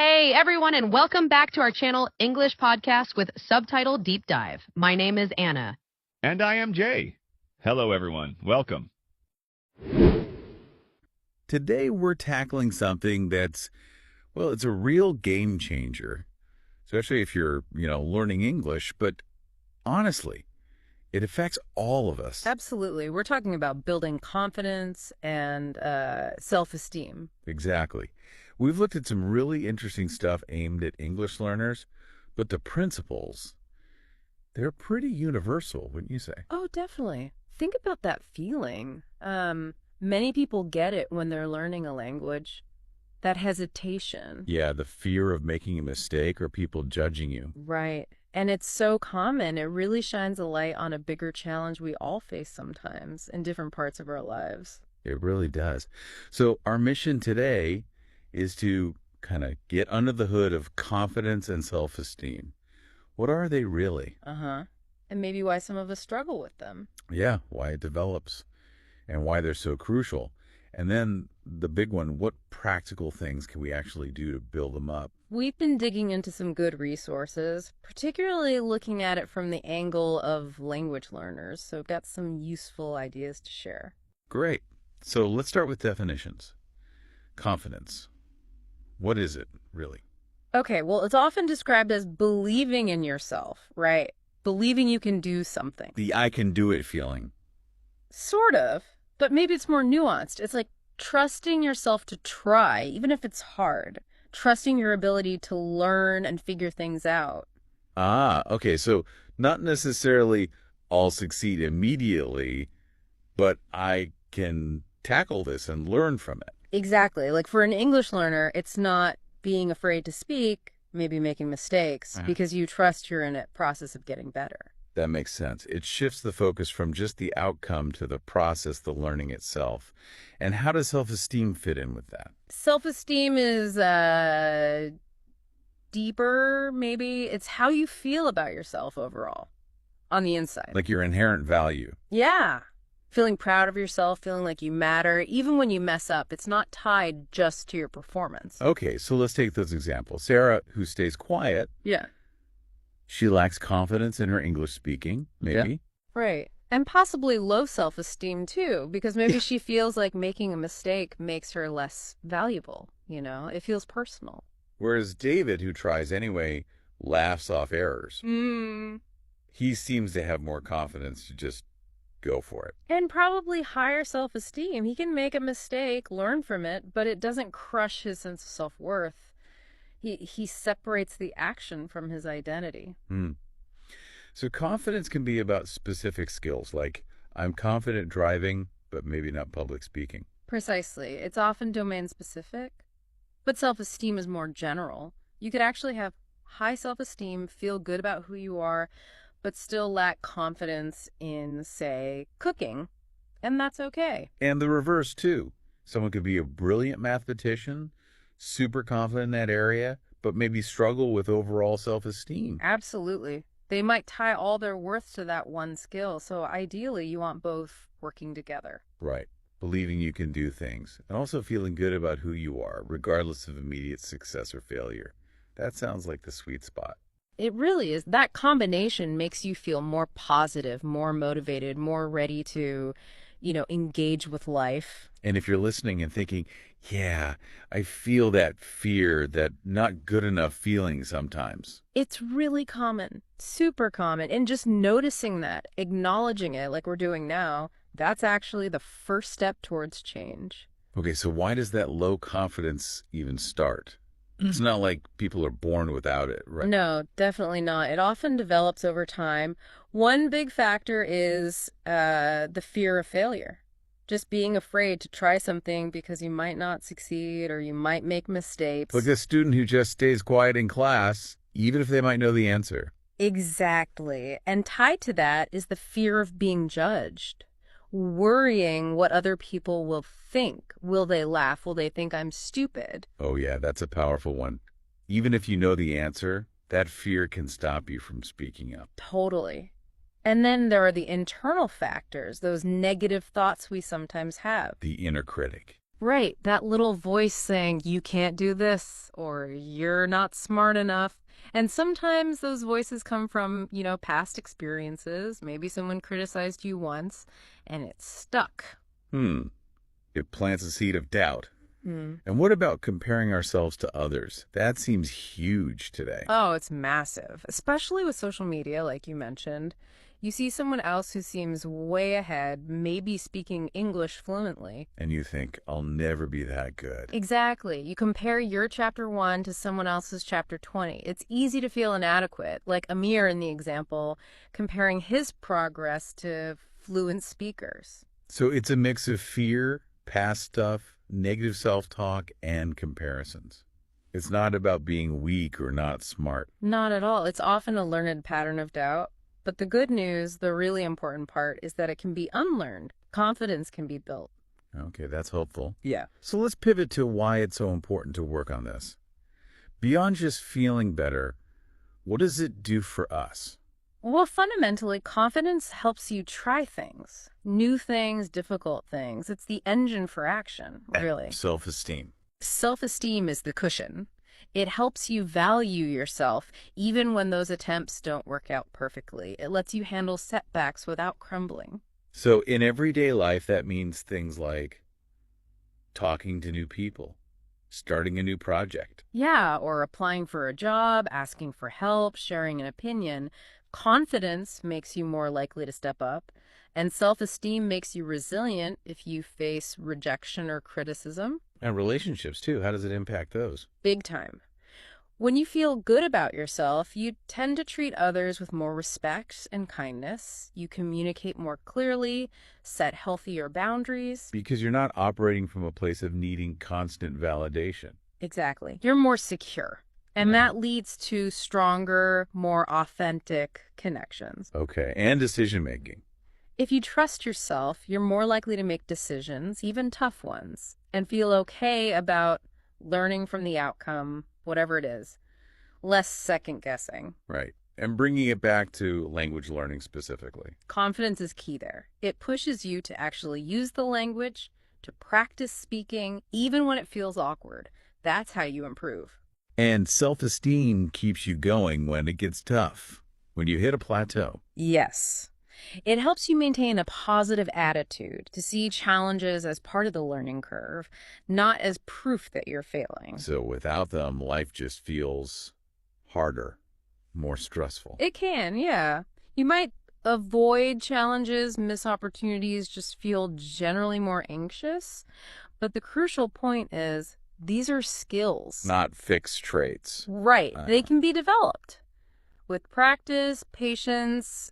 Hey everyone, and welcome back to our channel, English Podcast with Subtitle Deep Dive. My name is Anna. And I am Jay. Hello everyone, welcome. Today we're tackling something that's, well, it's a real game changer, especially if you're, learning English, but honestly, it affects all of us. Absolutely. We're talking about building confidence and self-esteem. Exactly. We've looked at some really interesting stuff aimed at English learners, but the principles, they're pretty universal, wouldn't you say? Oh, definitely. Think about that feeling. Many people get it when they're learning a language. That hesitation. Yeah, the fear of making a mistake or people judging you. Right. And it's so common. It really shines a light on a bigger challenge we all face sometimes in different parts of our lives. It really does. So our mission today is to kind of get under the hood of confidence and self-esteem. What are they really? And maybe why some of us struggle with them. Yeah, why it develops and why they're so crucial. And then the big one, what practical things can we actually do to build them up? We've been digging into some good resources, particularly looking at it from the angle of language learners. So we've got some useful ideas to share. Great. So let's start with definitions. Confidence. What is it, really? Okay, well, it's often described as believing in yourself, right? Believing you can do something. The I can do it feeling. Sort of, but maybe it's more nuanced. It's like trusting yourself to try, even if it's hard. Trusting your ability to learn and figure things out. Ah, okay. So not necessarily I'll succeed immediately, but I can tackle this and learn from it. Exactly. Like for an English learner, it's not being afraid to speak, maybe making mistakes, because you trust you're in a process of getting better. That makes sense. It shifts the focus from just the outcome to the process, the learning itself. And how does self-esteem fit in with that? Self-esteem is deeper, maybe. It's how you feel about yourself overall on the inside. Like your inherent value. Yeah. Feeling proud of yourself, feeling like you matter. Even when you mess up, it's not tied just to your performance. Okay, so let's take those examples. Sarah, who stays quiet. Yeah. She lacks confidence in her English speaking, maybe. Yeah. Right. And possibly low self-esteem, too, because maybe she feels like making a mistake makes her less valuable. It feels personal. Whereas David, who tries anyway, laughs off errors. He seems to have more confidence to just go for it. And probably higher self-esteem. He can make a mistake, learn from it, but it doesn't crush his sense of self-worth. He separates the action from his identity. So confidence can be about specific skills, like I'm confident driving, but maybe not public speaking. Precisely. It's often domain-specific, but self-esteem is more general. You could actually have high self-esteem, feel good about who you are, but still lack confidence in, say, cooking, and that's okay. And the reverse, too. Someone could be a brilliant mathematician, super confident in that area, but maybe struggle with overall self-esteem. Absolutely. They might tie all their worth to that one skill, so ideally you want both working together. Right. Believing you can do things, and also feeling good about who you are, regardless of immediate success or failure. That sounds like the sweet spot. It really is. That combination makes you feel more positive, more motivated, more ready to, engage with life. And if you're listening and thinking, yeah, I feel that fear, that not good enough feeling sometimes. It's really common, super common. And just noticing that, acknowledging it like we're doing now, that's actually the first step towards change. Okay, so why does that low confidence even start? It's not like people are born without it, right? No, definitely not. It often develops over time. One big factor is the fear of failure. Just being afraid to try something because you might not succeed or you might make mistakes. Like the student who just stays quiet in class, even if they might know the answer. Exactly. And tied to that is the fear of being judged. Worrying what other people will think. Will they laugh? Will they think I'm stupid? Oh yeah, that's a powerful one. Even if you know the answer, that fear can stop you from speaking up. Totally. And then there are the internal factors, those negative thoughts we sometimes have. The inner critic. Right, that little voice saying, you can't do this, or you're not smart enough. And sometimes those voices come from, past experiences. Maybe someone criticized you once, and it stuck. It plants a seed of doubt. Hmm. And what about comparing ourselves to others? That seems huge today. Oh, it's massive, especially with social media, like you mentioned. You see someone else who seems way ahead, maybe speaking English fluently. And you think, I'll never be that good. Exactly. You compare your chapter 1 to someone else's chapter 20. It's easy to feel inadequate, like Amir in the example, comparing his progress to fluent speakers. So it's a mix of fear, past stuff, negative self-talk, and comparisons. It's not about being weak or not smart. Not at all. It's often a learned pattern of doubt. But the good news, the really important part, is that it can be unlearned. Confidence can be built. Okay, that's hopeful. Yeah. So let's pivot to why it's so important to work on this. Beyond just feeling better, what does it do for us? Well, fundamentally, confidence helps you try things. New things, difficult things. It's the engine for action, really. Self-esteem. Self-esteem is the cushion. It helps you value yourself even when those attempts don't work out perfectly. It lets you handle setbacks without crumbling. So in everyday life, that means things like talking to new people, starting a new project. Yeah, or applying for a job, asking for help, sharing an opinion. Confidence makes you more likely to step up, and self-esteem makes you resilient if you face rejection or criticism. And relationships, too. How does it impact those? Big time. When you feel good about yourself, you tend to treat others with more respect and kindness. You communicate more clearly, set healthier boundaries. Because you're not operating from a place of needing constant validation. Exactly. You're more secure. And that leads to stronger, more authentic connections. Okay, and decision-making. If you trust yourself, you're more likely to make decisions, even tough ones, and feel okay about learning from the outcome, whatever it is. Less second-guessing. Right. And bringing it back to language learning specifically. Confidence is key there. It pushes you to actually use the language, to practice speaking, even when it feels awkward. That's how you improve. And self-esteem keeps you going when it gets tough, when you hit a plateau. Yes. It helps you maintain a positive attitude, to see challenges as part of the learning curve, not as proof that you're failing. So without them, life just feels harder, more stressful. It can, yeah. You might avoid challenges, miss opportunities, just feel generally more anxious. But the crucial point is, these are skills. Not fixed traits. Right. They can be developed with practice, patience,